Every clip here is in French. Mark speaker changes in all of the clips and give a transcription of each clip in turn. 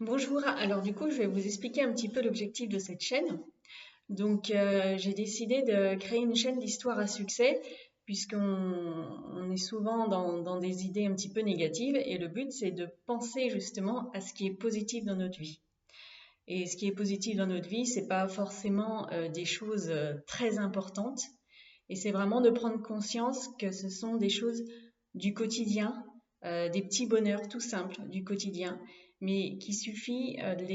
Speaker 1: Bonjour, alors du coup je vais vous expliquer un petit peu l'objectif de cette chaîne. J'ai décidé de créer une chaîne d'histoire à succès puisqu'on est souvent dans des idées un petit peu négatives et le but c'est de penser justement à ce qui est positif dans notre vie. Et ce qui est positif dans notre vie, c'est pas forcément des choses très importantes et c'est vraiment de prendre conscience que ce sont des choses du quotidien, des petits bonheurs tout simples du quotidien, mais qu'il suffit de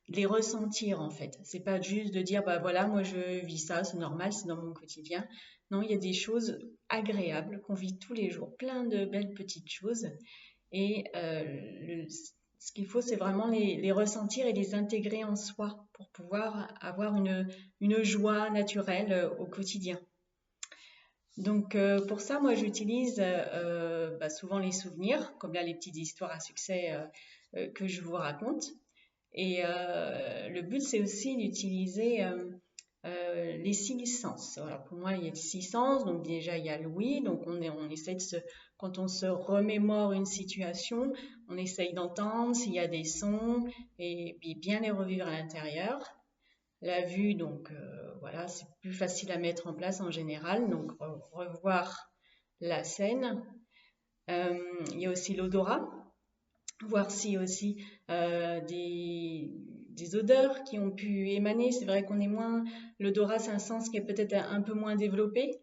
Speaker 1: les ressentir en fait. C'est pas juste de dire bah voilà, moi je vis ça, c'est normal, c'est dans mon quotidien. Non, il y a des choses agréables qu'on vit tous les jours, plein de belles petites choses. Et ce qu'il faut, c'est vraiment les ressentir et les intégrer en soi pour pouvoir avoir une joie naturelle au quotidien. Pour ça, moi, j'utilise souvent les souvenirs, comme là les petites histoires à succès que je vous raconte. Et le but, c'est aussi d'utiliser les six sens. Alors pour moi, il y a six sens. Donc déjà, il y a l'ouïe. Donc on essaie quand on se remémore une situation, on essaye d'entendre s'il y a des sons et puis bien les revivre à l'intérieur. La vue, voilà, c'est plus facile à mettre en place en général. Donc revoir la scène. Il y a aussi l'odorat, voir si aussi des odeurs qui ont pu émaner. C'est vrai qu'on est moins, l'odorat c'est un sens qui est peut-être un peu moins développé,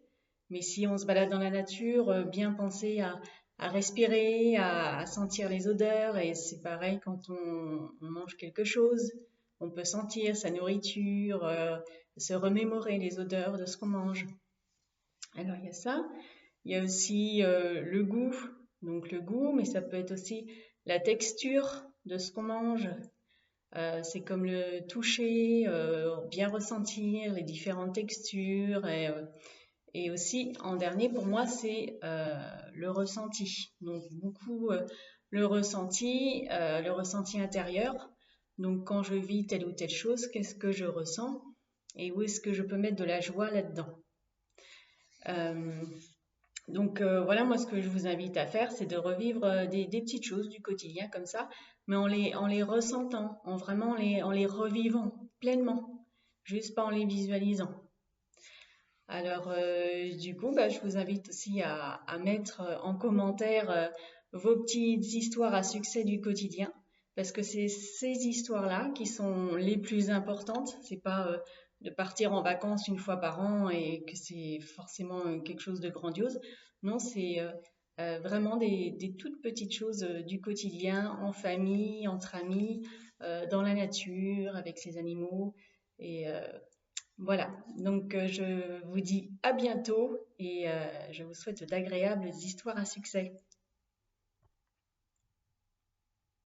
Speaker 1: mais si on se balade dans la nature, bien penser à respirer, à sentir les odeurs, et c'est pareil quand on mange quelque chose, on peut sentir sa nourriture, se remémorer les odeurs de ce qu'on mange. Alors il y a ça. Il y a aussi le goût, donc le goût, mais ça peut être aussi la texture de ce qu'on mange. C'est comme le toucher, bien ressentir les différentes textures et aussi en dernier pour moi c'est le ressenti. Donc beaucoup le ressenti intérieur. Donc quand je vis telle ou telle chose, qu'est-ce que je ressens et où est-ce que je peux mettre de la joie là-dedans. Euh, voilà, moi ce que je vous invite à faire, c'est de revivre des petites choses du quotidien comme ça, mais en les ressentant, en les revivant pleinement, juste pas en les visualisant. Alors du coup, je vous invite aussi à mettre en commentaire vos petites histoires à succès du quotidien, parce que c'est ces histoires-là qui sont les plus importantes. C'est pas de partir en vacances une fois par an et que c'est forcément quelque chose de grandiose. Non, c'est vraiment des toutes petites choses du quotidien, en famille, entre amis, dans la nature, avec ses animaux. Et voilà, je vous dis à bientôt et je vous souhaite d'agréables histoires à succès.